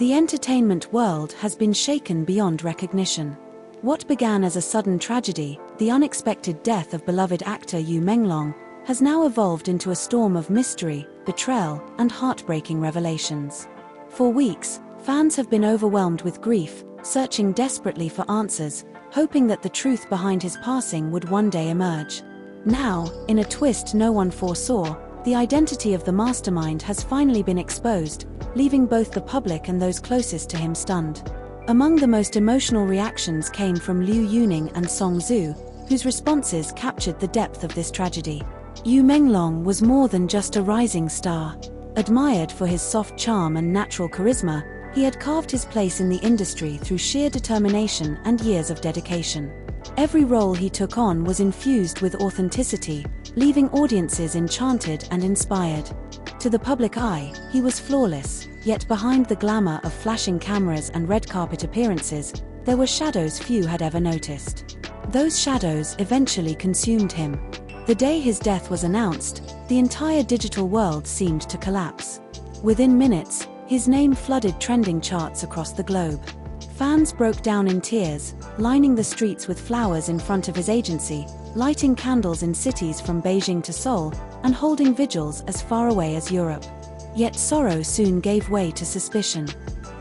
The entertainment world has been shaken beyond recognition. What began as a sudden tragedy, the unexpected death of beloved actor Yu Menglong, has now evolved into a storm of mystery, betrayal, and heartbreaking revelations. For weeks, fans have been overwhelmed with grief, searching desperately for answers, hoping that the truth behind his passing would one day emerge. Now, in a twist no one foresaw, the identity of the mastermind has finally been exposed, leaving both the public and those closest to him stunned. Among the most emotional reactions came from Liu Yuning and Song Zhu, whose responses captured the depth of this tragedy. Yu Menglong was more than just a rising star. Admired for his soft charm and natural charisma, he had carved his place in the industry through sheer determination and years of dedication. Every role he took on was infused with authenticity, leaving audiences enchanted and inspired. To the public eye, he was flawless, yet behind the glamour of flashing cameras and red carpet appearances, there were shadows few had ever noticed. Those shadows eventually consumed him. The day his death was announced, the entire digital world seemed to collapse. Within minutes, his name flooded trending charts across the globe. Fans broke down in tears, lining the streets with flowers in front of his agency, lighting candles in cities from Beijing to Seoul, and holding vigils as far away as Europe. Yet sorrow soon gave way to suspicion.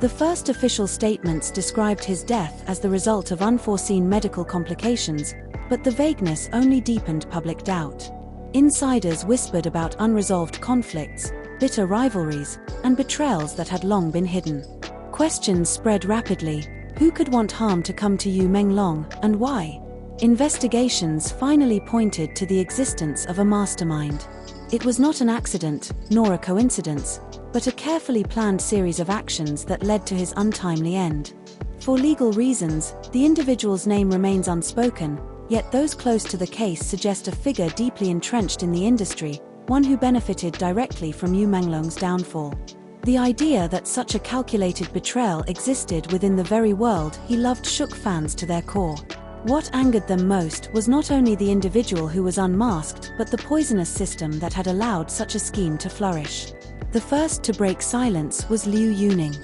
The first official statements described his death as the result of unforeseen medical complications, but the vagueness only deepened public doubt. Insiders whispered about unresolved conflicts, bitter rivalries, and betrayals that had long been hidden. Questions spread rapidly. Who could want harm to come to Yu Menglong, and why? Investigations finally pointed to the existence of a mastermind. It was not an accident, nor a coincidence, but a carefully planned series of actions that led to his untimely end. For legal reasons, the individual's name remains unspoken, yet those close to the case suggest a figure deeply entrenched in the industry, one who benefited directly from Yu Menglong's downfall. The idea that such a calculated betrayal existed within the very world he loved shook fans to their core. What angered them most was not only the individual who was unmasked but the poisonous system that had allowed such a scheme to flourish. The first to break silence was Liu Yuning.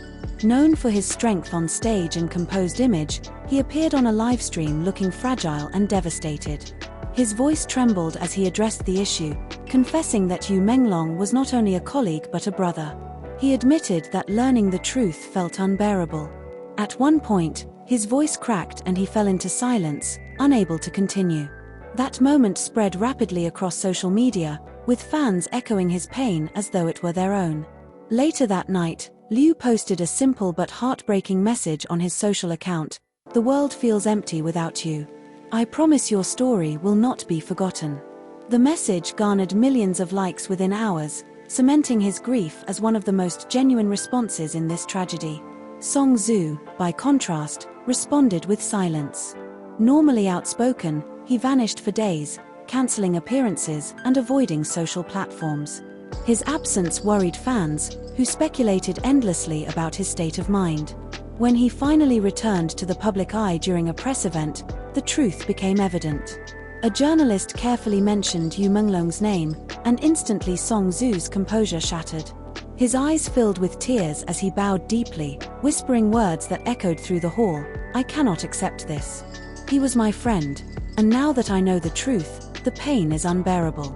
Known for his strength on stage and composed image, he appeared on a livestream looking fragile and devastated. His voice trembled as he addressed the issue, confessing that Yu Menglong was not only a colleague but a brother. He admitted that learning the truth felt unbearable. At one point, his voice cracked and he fell into silence, unable to continue. That moment spread rapidly across social media, with fans echoing his pain as though it were their own. Later that night, Liu posted a simple but heartbreaking message on his social account: "The world feels empty without you. I promise your story will not be forgotten." The message garnered millions of likes within hours, cementing his grief as one of the most genuine responses in this tragedy. Song Zhu, by contrast, responded with silence. Normally outspoken, he vanished for days, cancelling appearances and avoiding social platforms. His absence worried fans, who speculated endlessly about his state of mind. When he finally returned to the public eye during a press event, the truth became evident. A journalist carefully mentioned Yu Menglong's name, and instantly Song Zhu's composure shattered. His eyes filled with tears as he bowed deeply, whispering words that echoed through the hall: "I cannot accept this. He was my friend, and now that I know the truth, the pain is unbearable."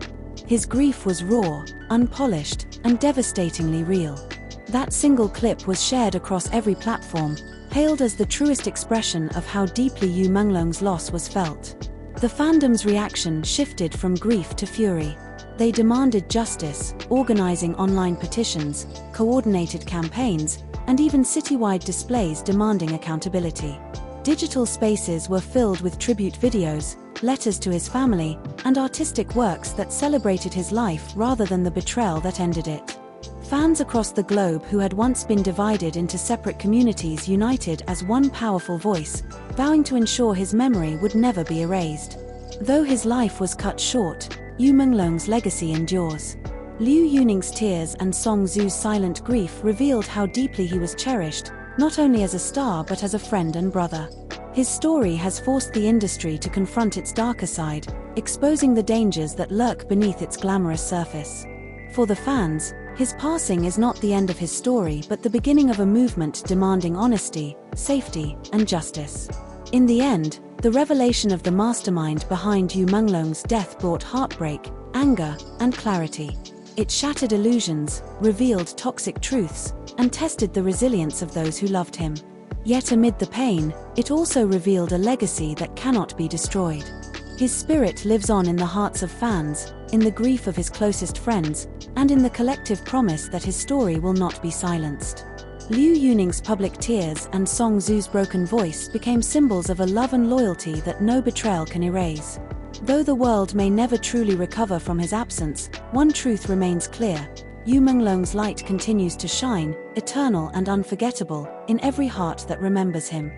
His grief was raw, unpolished, and devastatingly real. That single clip was shared across every platform, hailed as the truest expression of how deeply Yu Menglong's loss was felt. The fandom's reaction shifted from grief to fury. They demanded justice, organizing online petitions, coordinated campaigns, and even citywide displays demanding accountability. Digital spaces were filled with tribute videos, letters to his family, and artistic works that celebrated his life rather than the betrayal that ended it. Fans across the globe who had once been divided into separate communities united as one powerful voice, vowing to ensure his memory would never be erased. Though his life was cut short, Yu Menglong's legacy endures. Liu Yuning's tears and Song Zhu's silent grief revealed how deeply he was cherished, not only as a star but as a friend and brother. His story has forced the industry to confront its darker side, exposing the dangers that lurk beneath its glamorous surface. For the fans, His passing is not the end of his story but the beginning of a movement demanding honesty, safety, and justice. In the end, the revelation of the mastermind behind Yu Menglong's death brought heartbreak, anger, and clarity. It shattered illusions, revealed toxic truths, and tested the resilience of those who loved him. Yet amid the pain, it also revealed a legacy that cannot be destroyed. His spirit lives on in the hearts of fans, in the grief of his closest friends, and in the collective promise that his story will not be silenced. Liu Yuning's public tears and Song Zhu's broken voice became symbols of a love and loyalty that no betrayal can erase. Though the world may never truly recover from his absence, one truth remains clear: Yu Menglong's light continues to shine, eternal and unforgettable, in every heart that remembers him.